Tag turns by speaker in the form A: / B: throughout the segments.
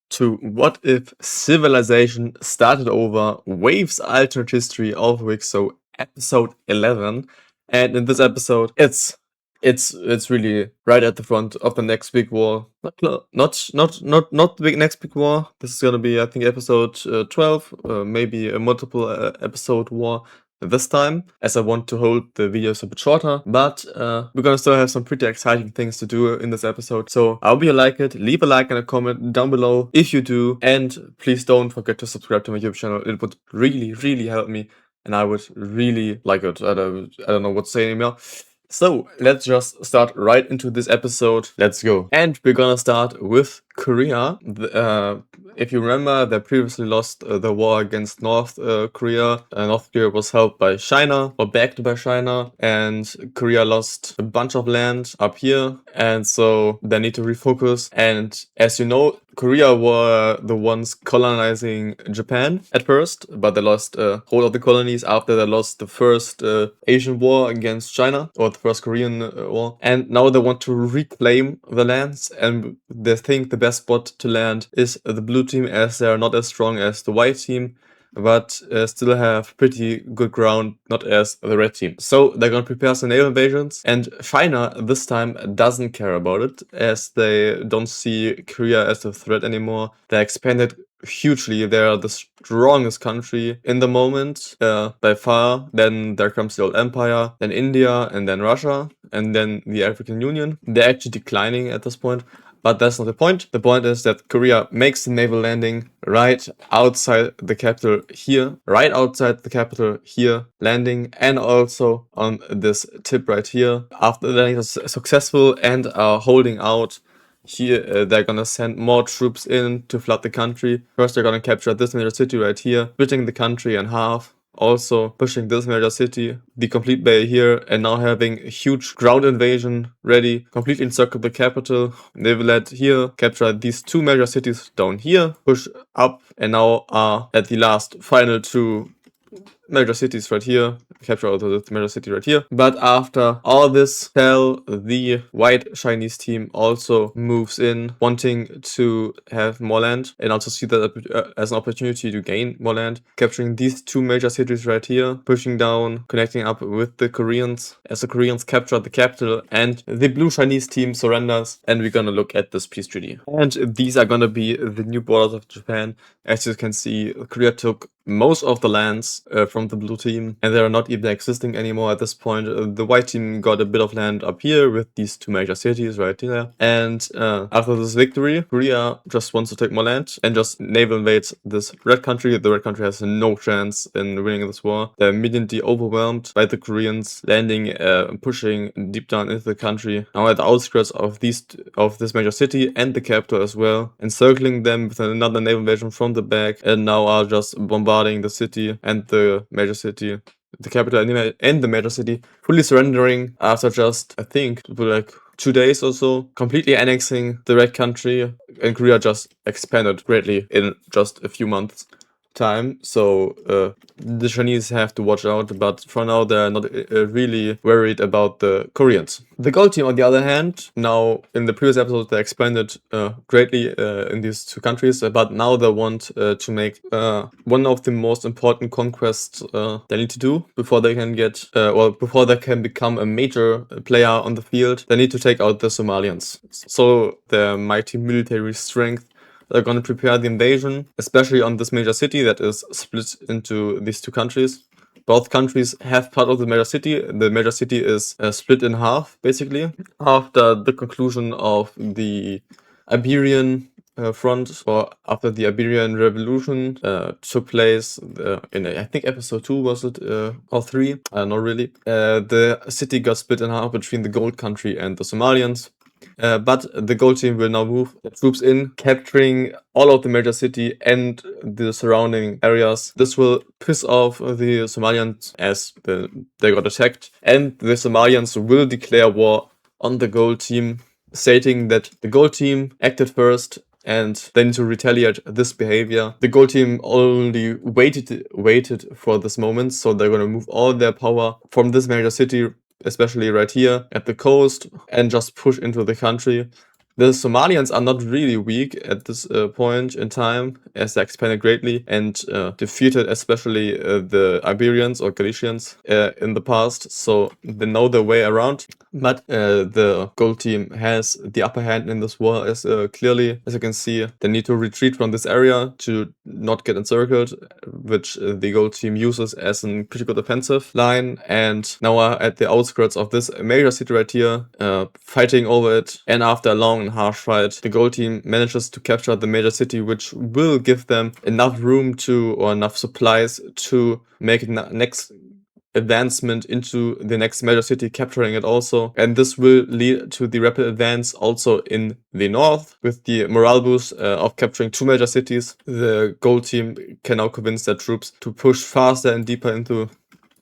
A: to What If Civilization Started Over, Waves Alternate History of WICSO, episode 11. And in this episode, it's really right at the front of the next big war. Not the next big war. This is gonna be, I think, episode 12, maybe a multiple episode war this time, as I want to hold the videos a bit shorter, but we're gonna still have some pretty exciting things to do in this episode. So I hope you like it. Leave a like and a comment down below if you do, and please don't forget to subscribe to my YouTube channel. It would really help me, and I would really like it. I don't know what to say anymore. So let's just start right into this episode. Let's go. And we're gonna start with Korea. If you remember, they previously lost the war against North Korea. North Korea was held by China, or backed by China, and Korea lost a bunch of land up here, and so they need to refocus. And as you know, Korea were the ones colonizing Japan at first, but they lost hold of the colonies after they lost the first Asian war against China, or the first Korean war. And now they want to reclaim the lands, and they think the best spot to land is the blue team, as they are not as strong as the white team, but still have pretty good ground, not as the red team. So they're gonna prepare some naval invasions, and China this time doesn't care about it, as they don't see Korea as a threat anymore. They expanded hugely. They are the strongest country in the moment, by far. Then there comes the old empire, then India, and then Russia, and then the African Union. They're actually declining at this point. But that's not the point. The point is that Korea makes the naval landing right outside the capital here, landing, and also on this tip right here. After the landing is successful and are holding out here, they're gonna send more troops in to flood the country. First, they're gonna capture this major city right here, splitting the country in half. Also pushing this major city, the complete bay here, and now having a huge ground invasion ready, completely encircle the capital. They will let here capture these two major cities down here, push up, and now are at the last final two major cities right here, capture also the major city right here. But after all this fell, the white Chinese team also moves in, wanting to have more land, and also see that as an opportunity to gain more land, capturing these two major cities right here, pushing down, connecting up with the Koreans, as the Koreans capture the capital, and the blue Chinese team surrenders, and we're gonna look at this peace treaty. And these are gonna be the new borders of Japan. As you can see, Korea took most of the lands from the blue team, and they are not even existing anymore at this point. The white team got a bit of land up here with these two major cities right there. And after this victory, Korea just wants to take more land and just naval invades this red country. The red country has no chance in winning this war. They're immediately overwhelmed by the Koreans, landing, pushing deep down into the country, now at the outskirts of this major city and the capital as well, encircling them with another naval invasion from the back, and now are just bombarding the city and the major city, the capital and the major city, fully surrendering after just, I think, like 2 days or so, completely annexing the red country, and Korea just expanded greatly in just a few months time. So the Chinese have to watch out, but for now they're not really worried about the Koreans. The gold team, on the other hand, now in the previous episode they expanded greatly in these two countries, but now they want to make one of the most important conquests they need to do before they can get, before they can become a major player on the field. They need to take out the Somalians. So their mighty military strength, they're going to prepare the invasion, especially on this major city that is split into these two countries. Both countries have part of the major city. The major city is split in half, basically, after the conclusion of the Iberian front, or after the Iberian Revolution took place in, I think, episode 2 was it, or 3? Not really. The city got split in half between the Gold Country and the Somalians. But the gold team will now move troops in, capturing all of the major city and the surrounding areas. This will piss off the Somalians, as they got attacked, and the Somalians will declare war on the gold team, stating that the gold team acted first and they need to retaliate this behavior. The gold team only waited for this moment, so they're gonna move all their power from this major city, especially right here at the coast, and just push into the country. The Somalians are not really weak at this point in time, as they expanded greatly and defeated especially the Iberians or Galicians in the past, so they know their way around. But the gold team has the upper hand in this war, as clearly as you can see. They need to retreat from this area to not get encircled, which the gold team uses as a pretty good defensive line. And now are at the outskirts of this major city right here, fighting over it. And after a long and harsh fight, the gold team manages to capture the major city, which will give them enough room to, or enough supplies to make it next advancement into the next major city, capturing it also. And this will lead to the rapid advance also in the north. With the morale boost of capturing 2 major cities, the gold team can now convince their troops to push faster and deeper into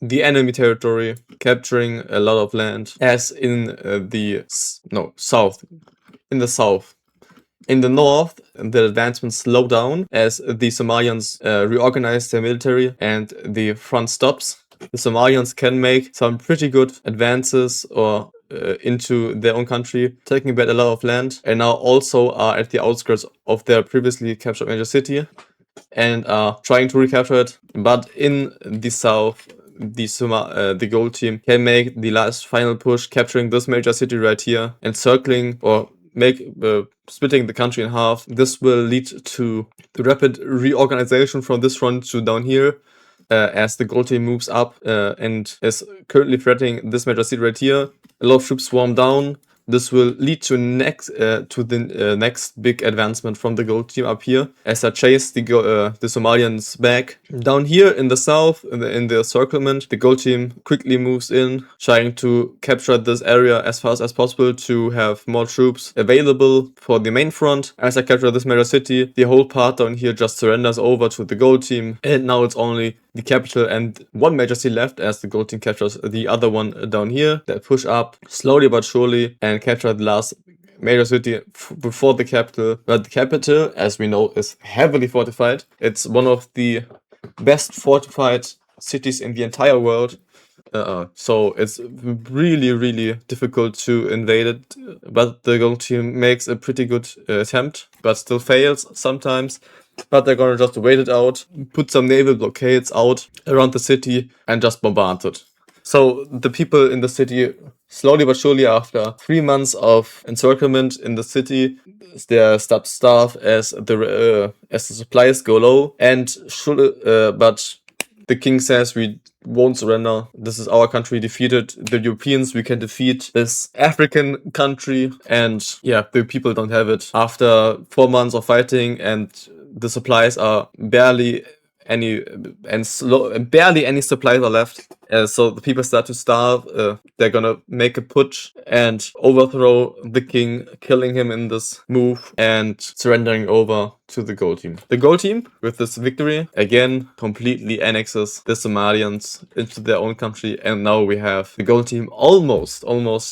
A: the enemy territory, capturing a lot of land, as in south. In the south. In the north, the advancements slow down as the Somalians reorganize their military and the front stops. The Somalians can make some pretty good advances or into their own country, taking back a lot of land, and now also are at the outskirts of their previously captured major city and are trying to recapture it. But in the south, the gold team can make the last final push, capturing this major city right here, encircling or splitting the country in half. This will lead to the rapid reorganization from this front to down here, as the gold team moves up and is currently threatening this major city right here. A lot of troops swarm down. This will lead to the next big advancement from the gold team up here, as I chase the Somalians back. Down here in the south, in the encirclement, the gold team quickly moves in, trying to capture this area as fast as possible to have more troops available for the main front. As I capture this major city, the whole part down here just surrenders over to the gold team, and now it's only the capital and one major city left, as the gold team captures the other one down here. They push up slowly but surely and capture the last major city before the capital. But the capital, as we know, is heavily fortified. It's one of the best fortified cities in the entire world. So it's really, really difficult to invade it. But the gold team makes a pretty good attempt, but still fails sometimes. But they're gonna just wait it out, put some naval blockades out around the city, and just bombard it. So the people in the city, slowly but surely, after 3 months of encirclement in the city, they start to starve as the supplies go low. But the king says, we won't surrender. This is our country. Defeated the Europeans, we can defeat this African country. And yeah, the people don't have it. After 4 months of fighting, and the supplies are barely any supplies are left. So the people start to starve. They're gonna make a putsch and overthrow the king, killing him in this move and surrendering over to the gold team. The gold team, with this victory, again completely annexes the Somalians into their own country, and now we have the gold team almost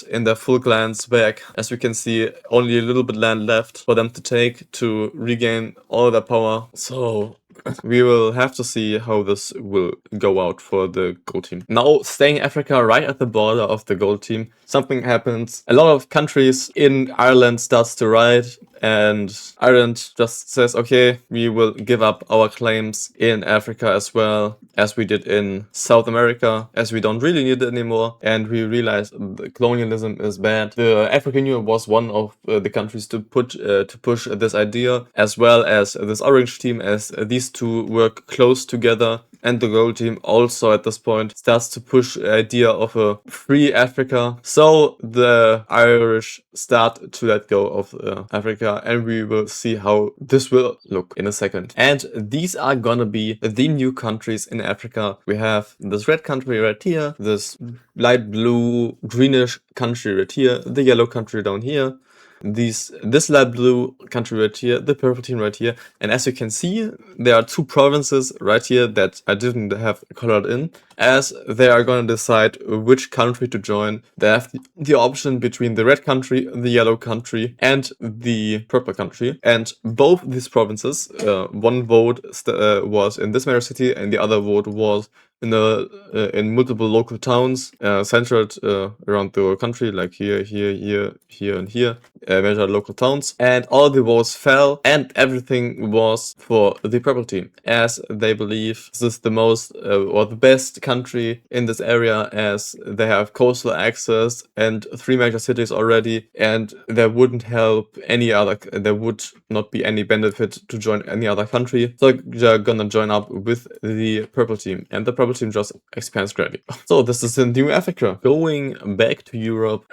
A: in their full clans back. As we can see, only a little bit land left for them to take to regain all their power. So we will have to see how this will go out for the gold team. Now, staying in Africa, right at the border of the gold team, something happens. A lot of countries in Ireland starts to riot, and Ireland just says, okay, we will give up our claims in Africa as well as we did in South America, as we don't really need it anymore, and we realize colonialism is bad. The African Union was one of the countries to push this idea, as well as this orange team, as these two work close together. And the gold team also at this point starts to push the idea of a free Africa. So the Irish start to let go of Africa, and we will see how this will look in a second. And these are gonna be the new countries in Africa. We have this red country right here, this light blue greenish country right here, the yellow country down here, this light blue country right here, the purple team right here. And as you can see, there are 2 provinces right here that I didn't have colored in, as they are going to decide which country to join. They have the option between the red country, the yellow country, and the purple country. And both these provinces, one vote was in this major city, and the other vote was in multiple local towns centered around the country, like here, and here. major local towns, and all the walls fell, and everything was for the purple team, as they believe this is the most or the best country in this area, as they have coastal access and 3 major cities already, and there wouldn't help any other, there would not be any benefit to join any other country, so they're gonna join up with the purple team, and the purple team just expands greatly. So this is in New Africa. Going back to Europe,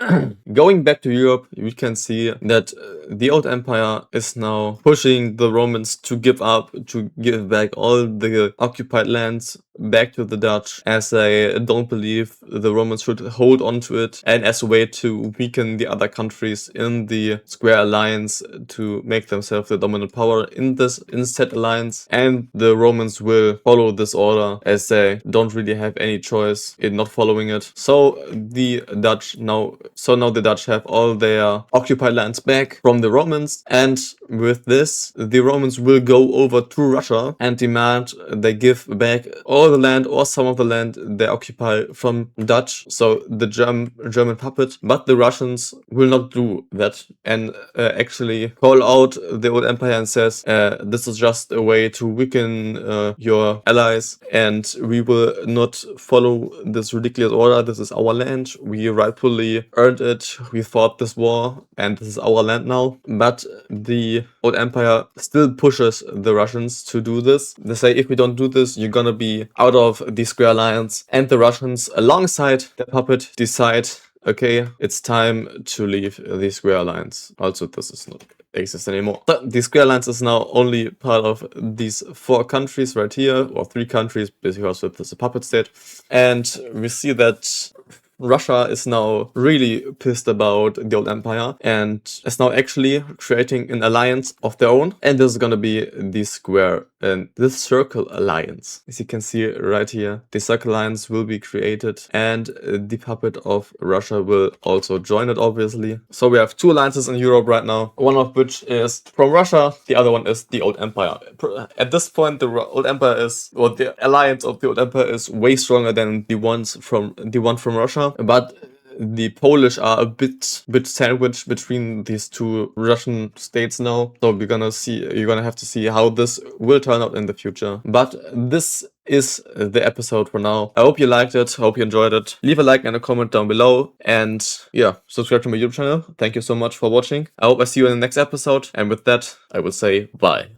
A: we can see that the old empire is now pushing the Romans to give up, to give back all the occupied lands back to the Dutch, as they don't believe the Romans should hold on to it, and as a way to weaken the other countries in the Square Alliance to make themselves the dominant power in this said alliance. And the Romans will follow this order, as they don't really have any choice in not following it. So now the Dutch have all their occupied lands back from the Romans, and with this the Romans will go over to Russia and demand they give back all the land or some of the land they occupy from Dutch, so the German puppet. But the Russians will not do that, and actually call out the old empire and says, this is just a way to weaken your allies, and we will not follow this ridiculous order. This is our land, we rightfully earned it, we fought this war, and this is our land now. But the old empire still pushes the Russians to do this. They say, if we don't do this, you're gonna be out of the Square Alliance. And the Russians, alongside the puppet, decide, okay, it's time to leave the Square Alliance. Also, this is not exist anymore. So the Square Alliance is now only part of these 4 countries right here, or 3 countries, because it is a puppet state. And we see that Russia is now really pissed about the old empire and is now actually creating an alliance of their own. And this is gonna be the Square and this Circle Alliance. As you can see right here, the Circle Alliance will be created, and the puppet of Russia will also join it, obviously. So we have 2 alliances in Europe right now, one of which is from Russia, the other one is the old empire. At this point, the old empire is, or the alliance of the old empire is way stronger than the one from Russia. But the Polish are a bit sandwiched between these 2 Russian states now. So you're gonna have to see how this will turn out in the future. But this is the episode for now. I hope you liked it. I hope you enjoyed it. Leave a like and a comment down below. And yeah, subscribe to my YouTube channel. Thank you so much for watching. I hope I see you in the next episode. And with that, I will say bye.